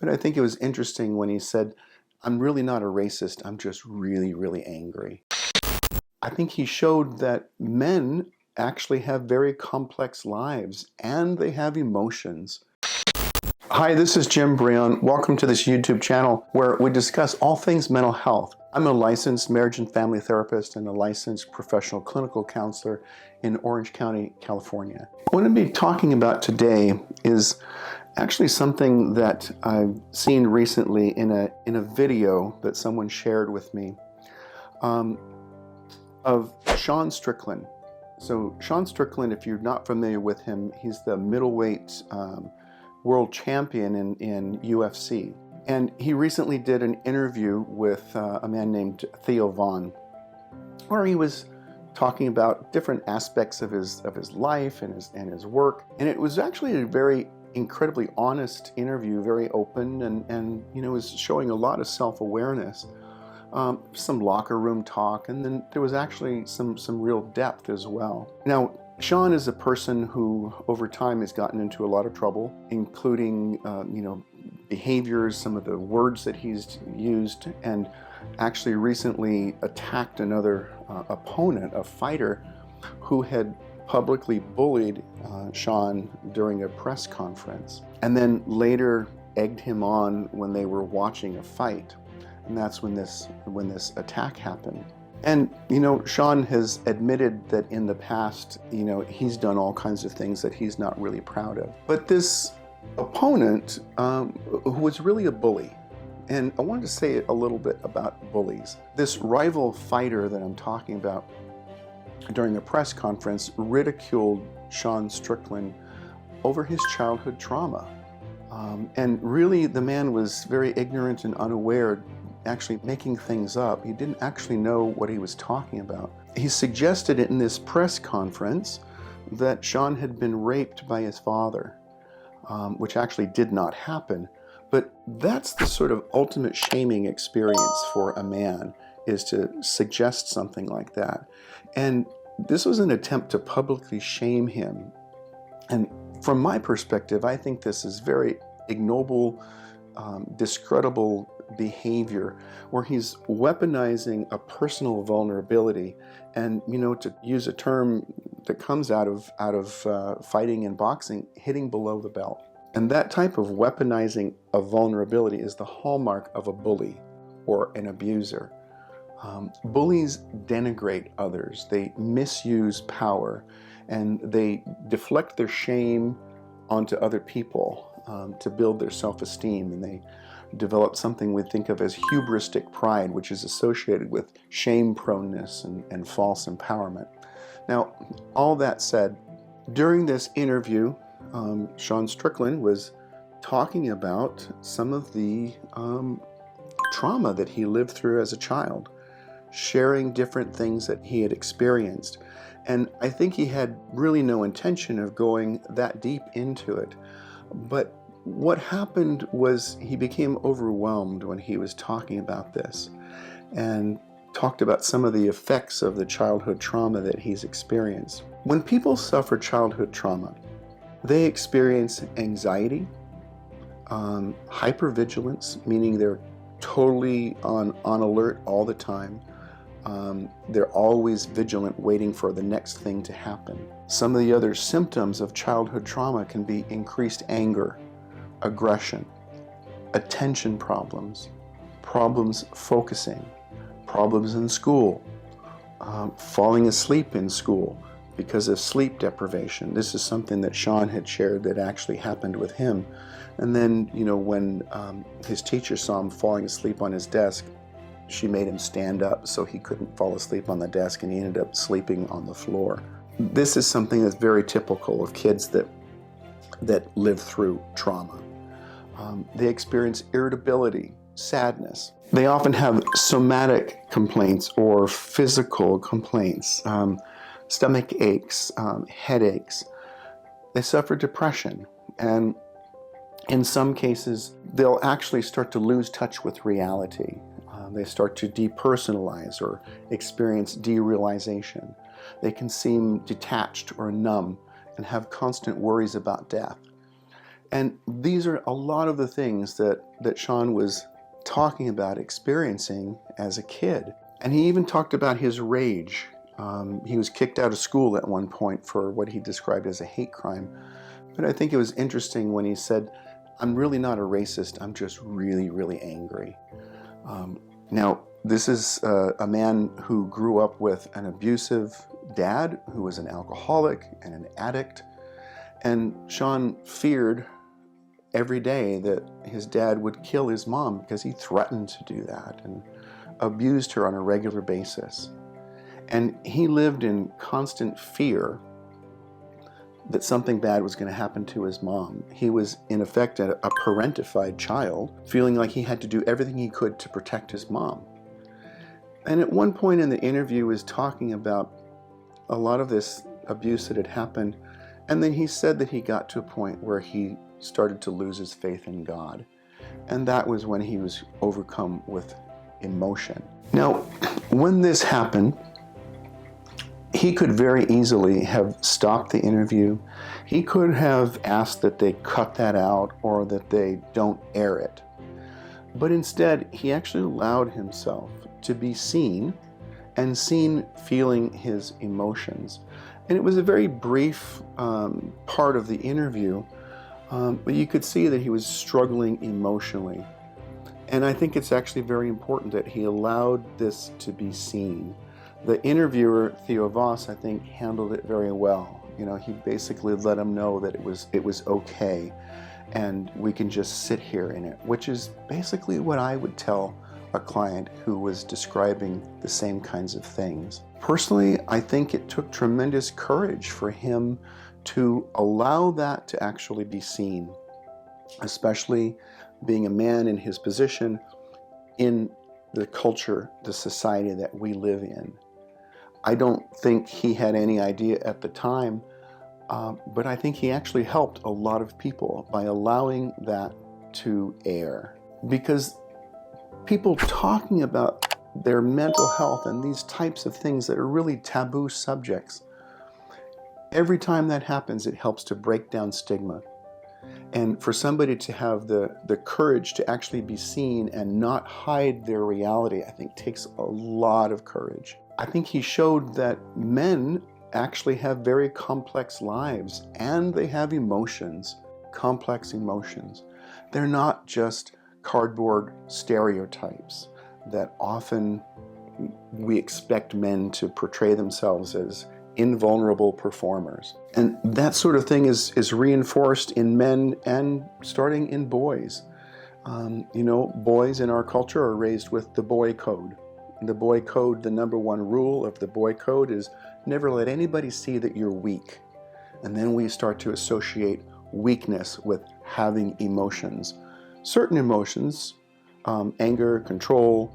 But I think it was interesting when he said, "I'm really not a racist, I'm just really, really angry." I think he showed that men actually have very complex lives and they have emotions. Hi, this is Jim Breon. Welcome to this YouTube channel where we discuss all things mental health. I'm a licensed marriage and family therapist and a licensed professional clinical counselor in Orange County, California. What I'm going to be talking about today is actually something that I've seen recently in a video that someone shared with me of Sean Strickland. So Sean Strickland, if you're not familiar with him, he's the middleweight world champion in UFC. And he recently did an interview with a man named Theo where he was talking about different aspects of his life and his work. And it was actually a very incredibly honest interview, very open, and was showing a lot of self-awareness. Some locker room talk, and then there was actually some real depth as well. Now, Sean is a person who over time has gotten into a lot of trouble, including behaviors, some of the words that he's used, and actually recently attacked another opponent, a fighter, who had publicly bullied Sean during a press conference, and then later egged him on when they were watching a fight. And that's when this attack happened. And Sean has admitted that in the past, he's done all kinds of things that he's not really proud of. But this opponent, who was really a bully, and I wanted to say a little bit about bullies. This rival fighter that I'm talking about during a press conference ridiculed Sean Strickland over his childhood trauma. And really, the man was very ignorant and unaware, actually making things up. He didn't actually know what he was talking about. He suggested in this press conference that Sean had been raped by his father, which actually did not happen. But that's the sort of ultimate shaming experience for a man, is to suggest something like that. And this was an attempt to publicly shame him. And from my perspective, I think this is very ignoble, discreditable behavior, where he's weaponizing a personal vulnerability, and to use a term that comes out of fighting and boxing, hitting below the belt. And that type of weaponizing of vulnerability is the hallmark of a bully or an abuser. Bullies denigrate others, they misuse power, and they deflect their shame onto other people to build their self-esteem, and they develop something we think of as hubristic pride, which is associated with shame proneness and false empowerment. Now, all that said, during this interview, Sean Strickland was talking about some of the trauma that he lived through as a child, sharing different things that he had experienced. And I think he had really no intention of going that deep into it. But what happened was he became overwhelmed when he was talking about this, and talked about some of the effects of the childhood trauma that he's experienced. When people suffer childhood trauma, they experience anxiety, hypervigilance, meaning they're totally on alert all the time. They're always vigilant, waiting for the next thing to happen. Some of the other symptoms of childhood trauma can be increased anger, aggression, attention problems, problems focusing, problems in school, falling asleep in school because of sleep deprivation. This is something that Sean had shared that actually happened with him. And then, when his teacher saw him falling asleep on his desk, she made him stand up so he couldn't fall asleep on the desk, and he ended up sleeping on the floor. This is something that's very typical of kids that live through trauma. They experience irritability, sadness. They often have somatic complaints or physical complaints, stomach aches, headaches. They suffer depression, and in some cases, they'll actually start to lose touch with reality. They start to depersonalize or experience derealization. They can seem detached or numb and have constant worries about death. And these are a lot of the things that Sean was talking about experiencing as a kid. And he even talked about his rage. He was kicked out of school at one point for what he described as a hate crime. But I think it was interesting when he said, "I'm really not a racist, I'm just really, really angry." Now, this is a man who grew up with an abusive dad who was an alcoholic and an addict. And Sean feared every day that his dad would kill his mom because he threatened to do that and abused her on a regular basis. And he lived in constant fear that something bad was going to happen to his mom. He was, in effect, a parentified child, feeling like he had to do everything he could to protect his mom. And at one point in the interview, he was talking about a lot of this abuse that had happened, and then he said that he got to a point where he started to lose his faith in God. And that was when he was overcome with emotion. Now, when this happened, he could very easily have stopped the interview. He could have asked that they cut that out or that they don't air it. But instead, he actually allowed himself to be seen and seen feeling his emotions. And it was a very brief part of the interview, but you could see that he was struggling emotionally. And I think it's actually very important that he allowed this to be seen. The interviewer, Theo, I think, handled it very well. You know, he basically let him know that it was okay, and we can just sit here in it, which is basically what I would tell a client who was describing the same kinds of things. Personally, I think it took tremendous courage for him to allow that to actually be seen, especially being a man in his position in the culture, the society that we live in. I don't think he had any idea at the time, but I think he actually helped a lot of people by allowing that to air. Because people talking about their mental health and these types of things that are really taboo subjects, every time that happens, it helps to break down stigma. And for somebody to have the courage to actually be seen and not hide their reality, I think takes a lot of courage. I think he showed that men actually have very complex lives and they have emotions, complex emotions. They're not just cardboard stereotypes that often we expect men to portray themselves as invulnerable performers. And that sort of thing is reinforced in men and starting in boys. Boys in our culture are raised with the boy code. The boy code, the number one rule of the boy code is never let anybody see that you're weak. And then we start to associate weakness with having emotions. Certain emotions, anger, control,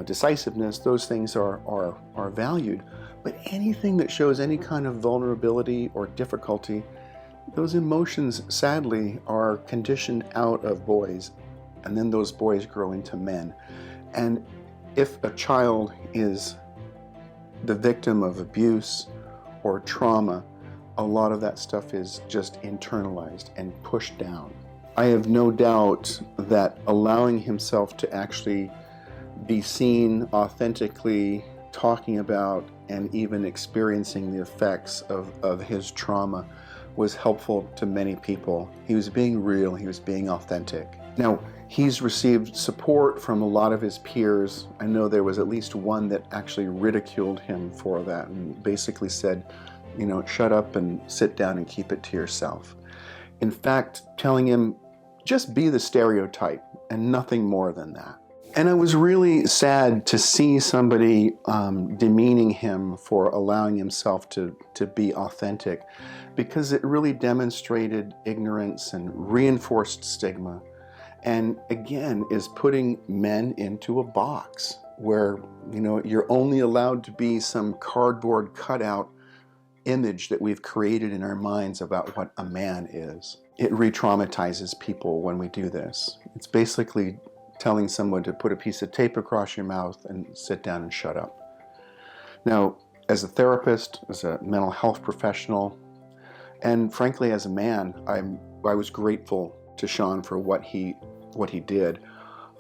decisiveness, those things are valued. But anything that shows any kind of vulnerability or difficulty, those emotions, sadly, are conditioned out of boys. And then those boys grow into men. And if a child is the victim of abuse or trauma, a lot of that stuff is just internalized and pushed down. I have no doubt that allowing himself to actually be seen authentically, talking about and even experiencing the effects of his trauma was helpful to many people. He was being real, he was being authentic. Now, he's received support from a lot of his peers. I know there was at least one that actually ridiculed him for that and basically said, shut up and sit down and keep it to yourself. In fact, telling him, just be the stereotype and nothing more than that. And I was really sad to see somebody demeaning him for allowing himself to be authentic, because it really demonstrated ignorance and reinforced stigma. And again, is putting men into a box where, you're only allowed to be some cardboard cutout image that we've created in our minds about what a man is. It re-traumatizes people when we do this. It's basically telling someone to put a piece of tape across your mouth and sit down and shut up. Now, as a therapist, as a mental health professional, and frankly as a man, I'm I was grateful to Sean for what he did.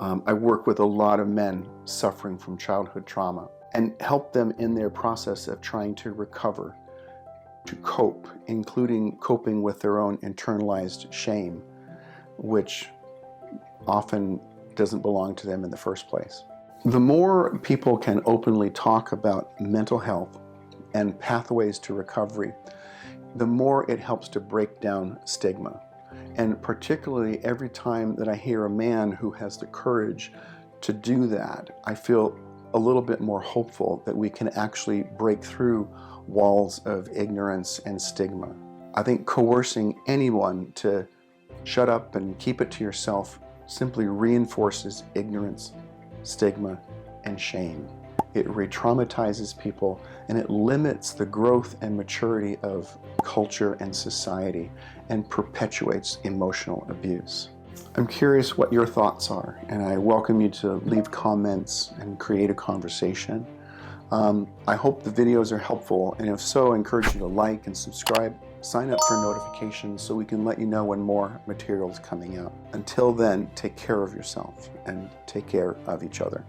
I work with a lot of men suffering from childhood trauma and help them in their process of trying to recover, to cope, including coping with their own internalized shame, which often doesn't belong to them in the first place. The more people can openly talk about mental health and pathways to recovery, the more it helps to break down stigma. And particularly every time that I hear a man who has the courage to do that, I feel a little bit more hopeful that we can actually break through walls of ignorance and stigma. I think coercing anyone to shut up and keep it to yourself simply reinforces ignorance, stigma, and shame. It re-traumatizes people, and it limits the growth and maturity of culture and society and perpetuates emotional abuse. I'm curious what your thoughts are, and I welcome you to leave comments and create a conversation. I hope the videos are helpful, and if so, I encourage you to like and subscribe, sign up for notifications so we can let you know when more material is coming out. Until then, take care of yourself and take care of each other.